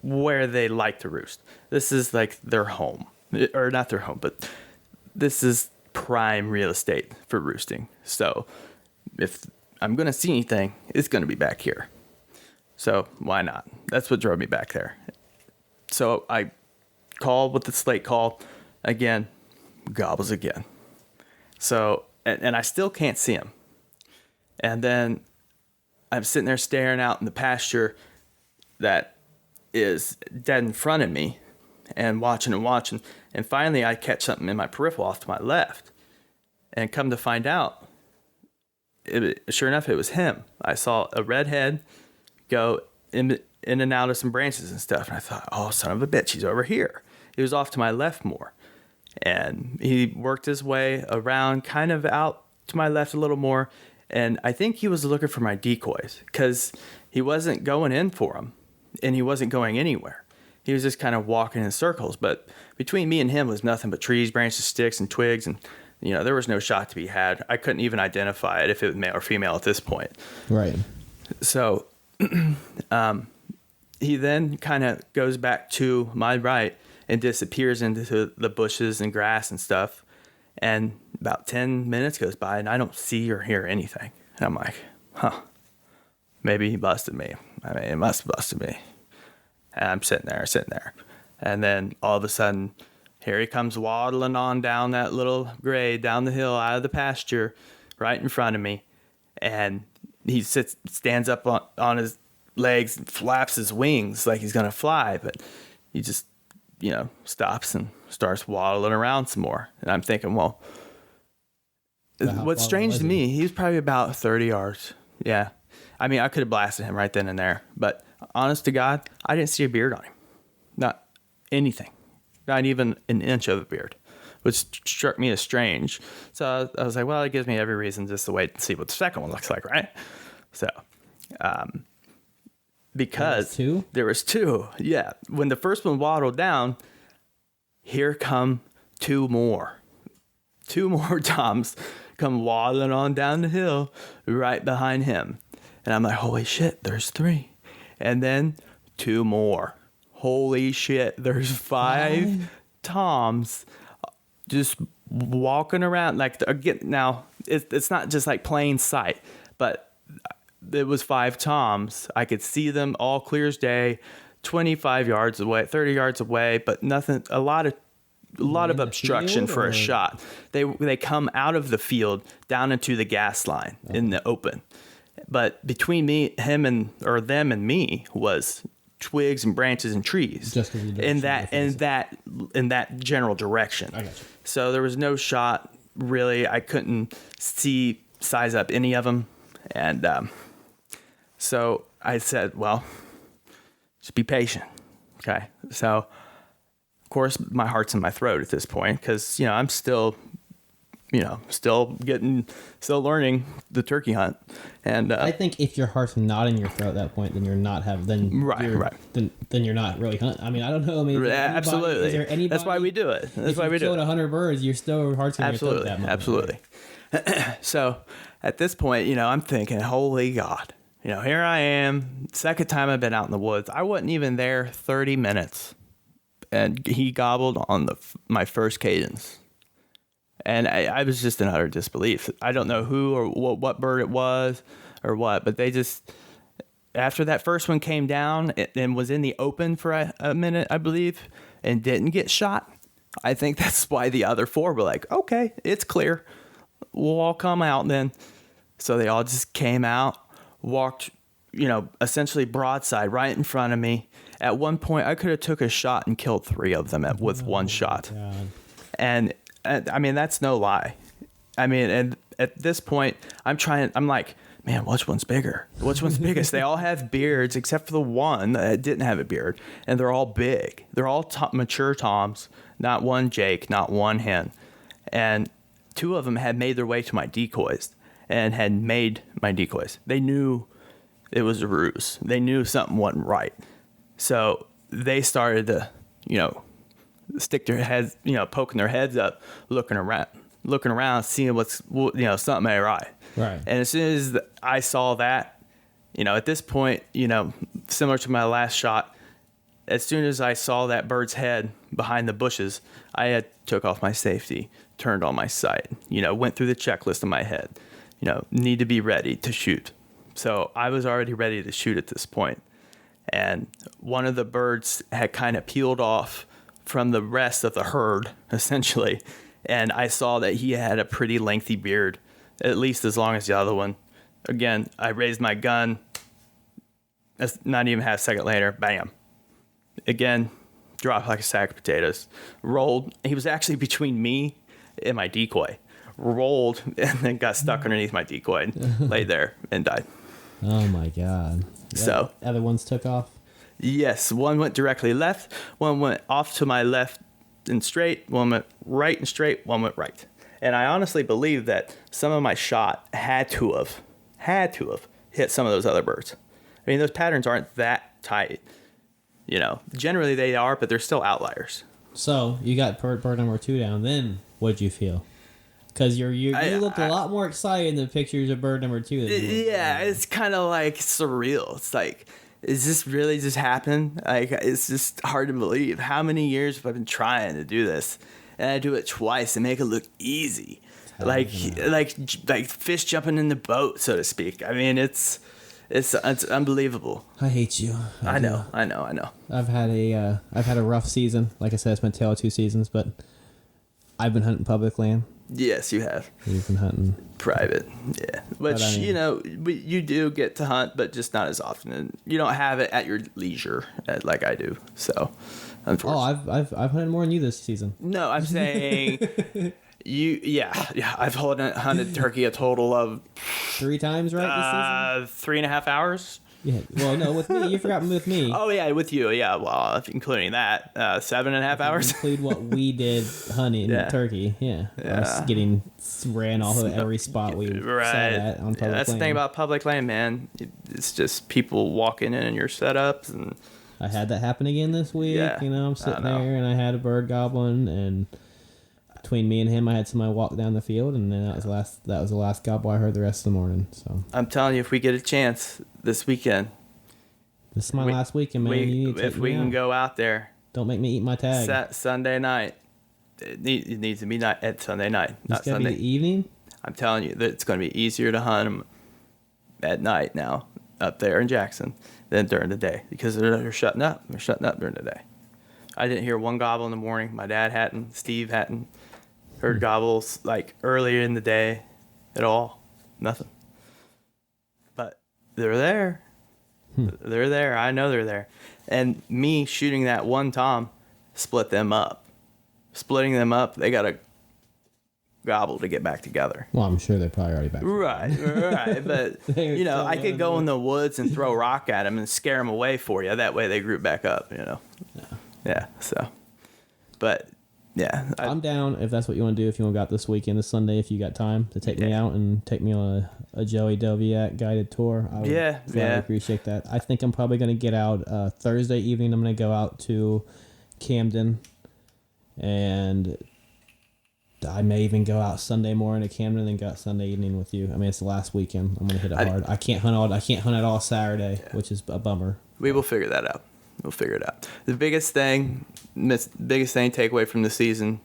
where they like to roost. This is like their home, or not their home, but this is prime real estate for roosting. So, if I'm going to see anything, it's going to be back here. So why not? That's what drove me back there. So I call with the slate call again, gobbles again. So, and I still can't see him. And then I'm sitting there staring out in the pasture that is dead in front of me and watching. And finally I catch something in my peripheral off to my left, and come to find out, sure enough, it was him. I saw a red head go in and out of some branches and stuff. And I thought, oh, son of a bitch, he's over here. He was off to my left more. And he worked his way around kind of out to my left a little more. And I think he was looking for my decoys because he wasn't going in for them and he wasn't going anywhere. He was just kind of walking in circles. But between me and him was nothing but trees, branches, sticks, and twigs. And, there was no shot to be had. I couldn't even identify it if it was male or female at this point. Right. So he then kind of goes back to my right and disappears into the bushes and grass and stuff. And about 10 minutes goes by and I don't see or hear anything. And I'm like, maybe he busted me. I mean, it must have busted me. And I'm sitting there. And then all of a sudden, here he comes waddling on down that little grade, down the hill, out of the pasture, right in front of me. And he stands up on his legs and flaps his wings like he's going to fly, but he just, stops and starts waddling around some more. And I'm thinking, well, what's strange to me, he was probably about 30 yards. Yeah. I mean, I could have blasted him right then and there, but honest to God, I didn't see a beard on him. Not anything. Not even an inch of a beard, which struck me as strange. So I was like, well, it gives me every reason just to wait and see what the second one looks like, right? So, because there was two. Yeah. When the first one waddled down, here come two more toms come waddling on down the hill right behind him. And I'm like, holy shit, there's three. And then two more. Holy shit, there's five toms just walking around. Like, again, now it's not just like plain sight, but it was five toms. I could see them all clear as day, 25 yards away, 30 yards away, but nothing, a lot of obstruction for a shot. They come out of the field down into the gas line in the open. But between them and me was twigs and branches and trees. Just in that general direction. I got you. So there was no shot really. I couldn't size up any of them. And so I said, well, just be patient. Okay. So, of course, my heart's in my throat at this point because, I'm still learning the turkey hunt. And I think if your heart's not in your throat at that point, then you're not then you're not really hunting. I mean, I don't know. I mean, absolutely. Is there anybody? That's why we do it. That's why we do it. If you killed 100 birds, you're still heart's in your throat that much. Absolutely. So at this point, I'm thinking, holy God, here I am. Second time I've been out in the woods. I wasn't even there 30 minutes, and he gobbled on my first cadence. And I was just in utter disbelief. I don't know who or what bird it was or what, but they just, after that first one came down and was in the open for a minute, I believe, and didn't get shot, I think that's why the other 4 were like, okay, it's clear. We'll all come out then. So they all just came out, walked, essentially broadside right in front of me. At one point, I could have took a shot and killed 3 of them with one shot. God. And I mean, that's no lie. I mean, and at this point, I'm like, man, which one's bigger? Which one's biggest? They all have beards except for the one that didn't have a beard. And they're all big. They're all mature toms, not one Jake, not one hen. And 2 of them had made their way to my decoys and had made my decoys. They knew it was a ruse. They knew something wasn't right. So they started to, stick their heads, poking their heads up, looking around, seeing what's, something ain't right. Right. And as soon as I saw that, at this point, similar to my last shot, as soon as I saw that bird's head behind the bushes, I had took off my safety, turned on my sight, went through the checklist in my head, need to be ready to shoot. So I was already ready to shoot at this point. And one of the birds had kind of peeled off from the rest of the herd, essentially. And I saw that he had a pretty lengthy beard, at least as long as the other one. Again, I raised my gun. That's not even half a second later, bam. Again, dropped like a sack of potatoes. Rolled. He was actually between me and my decoy. Rolled and then got stuck underneath my decoy and laid there and died. Oh my God. So other ones took off? Yes, one went directly left, one went off to my left and straight, one went right and straight, one went right. And I honestly believe that some of my shot had to have hit some of those other birds. I mean, those patterns aren't that tight. Generally they are, but they're still outliers. So you got bird number 2 down. Then what'd you feel? Because you looked a lot more excited in the pictures of bird number 2. Yeah, it's kind of like surreal. It's like, is this really just happened? Like, it's just hard to believe. How many years have I been trying to do this? And I do it twice and make it look easy. Like fish jumping in the boat, so to speak. I mean, it's unbelievable. I hate you. I know. I've had a rough season. Like I said, it's been a tale of 2 seasons, but I've been hunting public land. Yes, you have. You've been hunting private, yeah. Which, I mean, you do get to hunt, but just not as often. And you don't have it at your leisure like I do. So, unfortunately. Oh, I've hunted more than you this season. No, I'm saying yeah. I've hunted turkey a total of 3 times, right? This season? 3.5 hours. Yeah. Well, no, with me, you forgot with me. Oh yeah, with you, yeah. Well, including that, 7.5 hours. Include what we did hunting turkey. Yeah. I was getting ran off of every spot we sat at on public land. That's the thing about public land, man. It's just people walking in your setups, and I had that happen again this week. Yeah, I'm sitting there and I had a bird goblin, and between me and him, I had somebody walk down the field, and then that was the last gobble I heard the rest of the morning. So I'm telling you, if we get a chance this weekend, this is my last weekend, man. If we can go out there, don't make me eat my tag. Sunday night. It needs to be at Sunday night, not Sunday. Be the evening. I'm telling you that it's going to be easier to hunt them at night now up there in Jackson than during the day, because they're shutting up. They're shutting up during the day. I didn't hear one gobble in the morning. My dad hadn't. Steve hadn't heard gobbles like earlier in the day at all. Nothing. But they're there. They're there. I know they're there. And me shooting that one tom split them up. Splitting them up, they got to gobble to get back together. Well, I'm sure they're probably already back. Right. But, I could go in the woods and throw a rock at them and scare them away for you. That way they group back up, Yeah, so. But, yeah. I'm down if that's what you want to do. If you want to go out this weekend, this Sunday, if you got time to take me out and take me on a Joey Doviak guided tour. I would appreciate that. I think I'm probably going to get out Thursday evening. I'm going to go out to Camden, and I may even go out Sunday morning to Camden and then go out Sunday evening with you. I mean, it's the last weekend. I'm going to hit it hard. I can't hunt at all Saturday, which is a bummer. We will figure that out. We'll figure it out. The biggest thing takeaway from the season,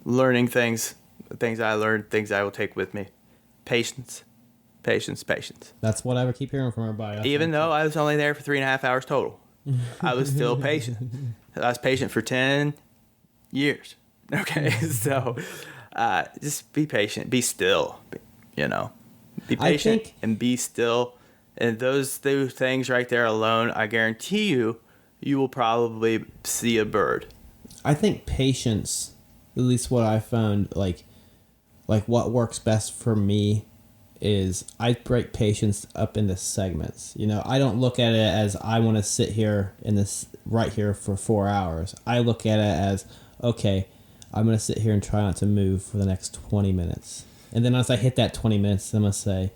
learning things I learned, things I will take with me. Patience. That's what I would keep hearing from everybody. Even though I was only there for 3.5 hours total, I was still patient. I was patient for 10 years. Okay, so just be patient. Be still. Be patient and be still. And those two things right there alone, I guarantee you will probably see a bird. I think patience, at least what I found, like what works best for me is I break patience up into segments. I don't look at it as I want to sit here in this right here for 4 hours. I look at it as, okay, I'm going to sit here and try not to move for the next 20 minutes. And then once I hit that 20 minutes, I'm going to say,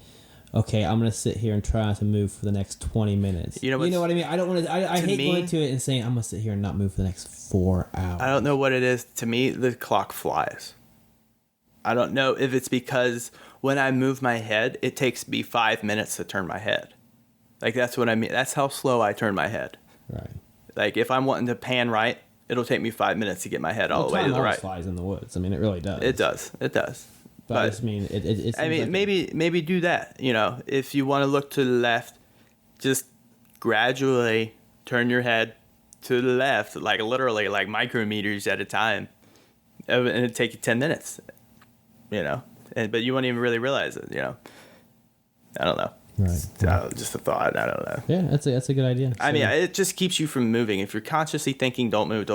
okay, I'm going to sit here and try not to move for the next 20 minutes. You know what I mean? I don't want to, I hate going to it and saying, I'm going to sit here and not move for the next 4 hours. I don't know what it is. To me, the clock flies. I don't know if it's because when I move my head, it takes me 5 minutes to turn my head. Like, that's what I mean. That's how slow I turn my head. Right. Like, if I'm wanting to pan right, it'll take me 5 minutes to get my head all the way to the right. Time flies in the woods. I mean, it really does. It does. But I just mean, it's. I mean, maybe do that. If you want to look to the left, just gradually turn your head to the left, like literally, like micrometers at a time, and it'd take you 10 minutes. But you won't even really realize it. I don't know. Right. Just a thought. I don't know. Yeah, that's a good idea. I mean, it just keeps you from moving. If you're consciously thinking, don't move.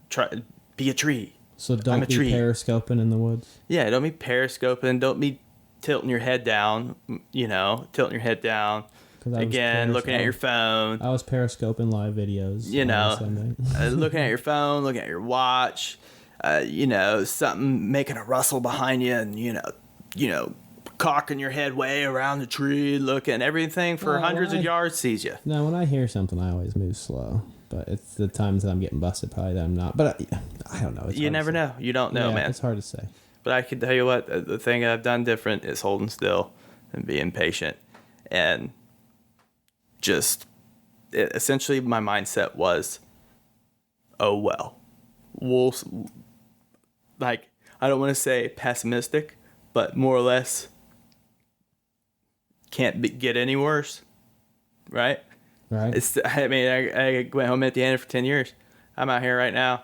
Try be a tree. So don't be periscoping in the woods. Yeah, don't be periscoping. Don't be tilting your head down. Tilting your head down. Again, looking at your phone. I was periscoping live videos. Looking at your phone, looking at your watch. Something making a rustle behind you, and cocking your head way around the tree, looking everything for hundreds of yards sees you. No, when I hear something, I always move slow. But it's the times that I'm getting busted, probably that I'm not. But I don't know. You never know. You don't know, man. It's hard to say. But I can tell you what, the thing I've done different is holding still and being patient. And essentially my mindset was, oh, well. I don't want to say pessimistic, but more or less can't get any worse, right? Right. I went home at the end for 10 years. I'm out here right now,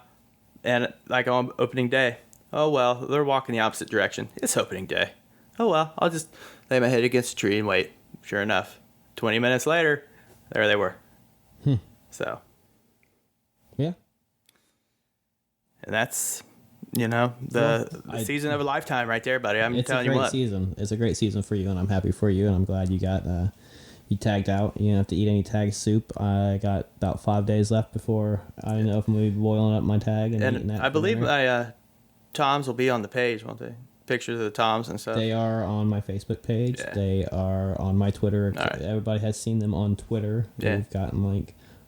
and like on opening day, oh well, they're walking the opposite direction. It's opening day. Oh well, I'll just lay my head against a tree and wait. Sure enough, 20 minutes later, there they were. So. Yeah. And that's, the season of a lifetime right there, buddy. I'm telling you what. It's a great season. It's a great season for you, and I'm happy for you, and I'm glad you got you tagged out. You don't have to eat any tag soup. I got about 5 days left before I know if I'm going to be boiling up my tag and eating that. I believe my toms will be on the page, won't they? Pictures of the toms and stuff. They are on my Facebook page. Yeah. They are on my Twitter. Right. Everybody has seen them on Twitter. Yeah. We've gotten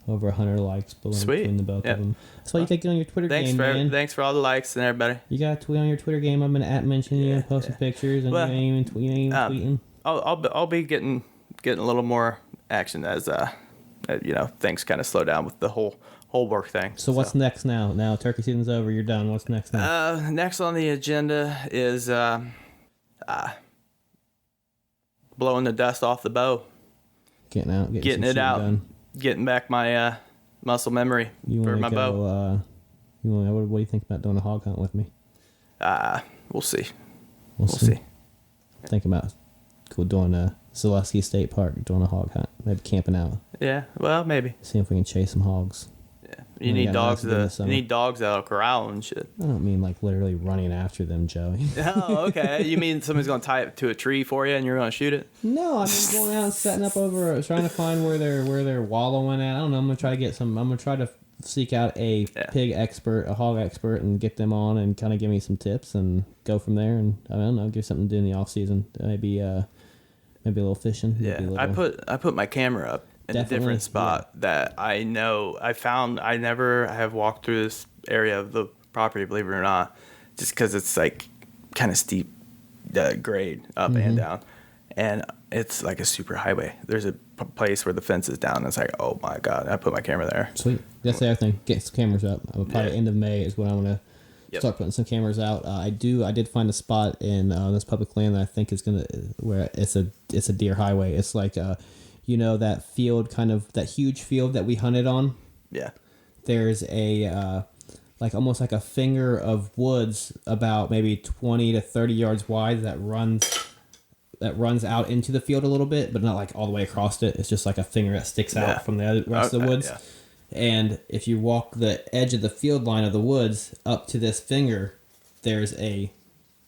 over 100 likes between the both of them. That's why you got to get on your Twitter game, man. Thanks for all the likes and everybody. You got to tweet on your Twitter game. I'm going to mention you and posting pictures, and you ain't even tweeting. I'll be getting a little more action as things kind of slow down with the whole work thing. So what's next now? Now turkey season's over. You're done. What's next now? Next on the agenda is blowing the dust off the bow. Getting it out. Done. Getting back my muscle memory for my bow. What do you think about doing a hog hunt with me? We'll see. We'll see. Think about doing Zaleski State Park, doing a hog hunt, maybe camping out. Yeah, well, maybe. See if we can chase some hogs. Yeah, you need dogs. You need dogs out of corral and shit. I don't mean literally running after them, Joey. Oh, okay. You mean somebody's gonna tie it to a tree for you and you're gonna shoot it? No, I mean going out and setting up over, trying to find where they're wallowing at. I don't know. I'm gonna try to seek out a pig expert, a hog expert, and get them on and kind of give me some tips and go from there. And I don't know, give something to do in the off season. Maybe a little fishing. Yeah, I put my camera up in a different spot that I know I found. I never have walked through this area of the property, believe it or not, just because it's kind of steep grade up and down, and it's like a super highway. There's a place where the fence is down. And it's like, oh my god! I put my camera there. Sweet. That's the other thing. Get some cameras up. Probably end of May is when I want to start putting some cameras out. I did find a spot in this public land that I think is where it's a deer highway. It's like that field, kind of that huge field that we hunted on. Yeah. There's a almost like a finger of woods about maybe 20 to 30 yards wide that runs out into the field a little bit, but not like all the way across it. It's just like a finger that sticks out from the rest of the woods. Yeah. And if you walk the edge of the field line of the woods up to this finger, there's a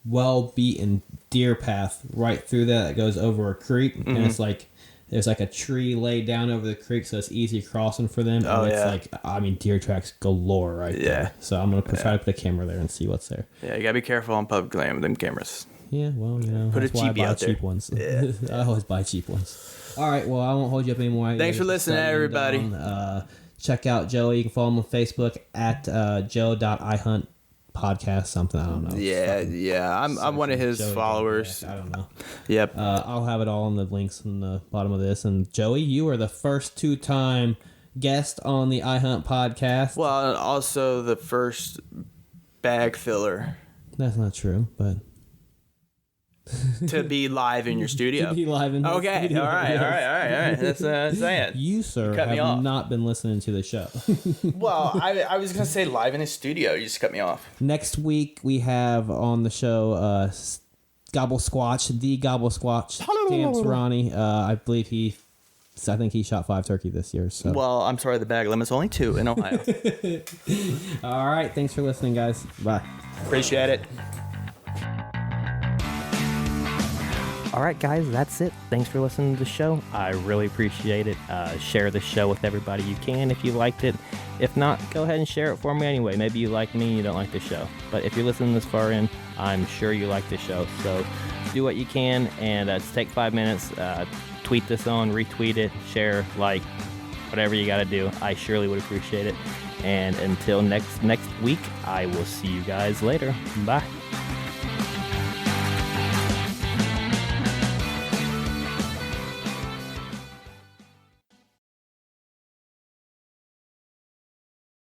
well-beaten deer path right through that goes over a creek. Mm-hmm. And it's like there's like a tree laid down over the creek, so it's easy crossing for them. And it's deer tracks galore right there. So I'm going to try to put a camera there and see what's there. Yeah, you got to be careful on public land with them cameras. Yeah, well, put a cheapie out there. Cheap ones. Yeah. I always buy cheap ones. All right, well, I won't hold you up anymore. Thanks for listening, everybody. Check out Joey. You can follow him on Facebook at joe.ihunt podcast, something. I don't know. Yeah. I'm one of his followers. I don't know. Yep. I'll have it all in the links in the bottom of this. And Joey, you are the first 2-time guest on the IHUNT podcast. Well, and also the first bag filler. That's not true, but... to be live in your studio. To be live in the studio. All right. That's saying. You, sir, have not been listening to the show. Well, I was going to say live in his studio. You just cut me off. Next week, we have on the show Gobble Squatch, the Gobble Squatch, Stamps Ronnie. I think he shot 5 turkey this year. So. Well, I'm sorry, the bag limit's only 2 in Ohio. All right. Thanks for listening, guys. Bye. Appreciate it. All right, guys, that's it. Thanks for listening to the show. I really appreciate it. Share the show with everybody you can if you liked it. If not, go ahead and share it for me anyway. Maybe you like me and you don't like the show. But if you're listening this far in, I'm sure you like the show. So do what you can, and just take 5 minutes. Tweet this on, retweet it, share, like, whatever you got to do. I surely would appreciate it. And until next week, I will see you guys later. Bye.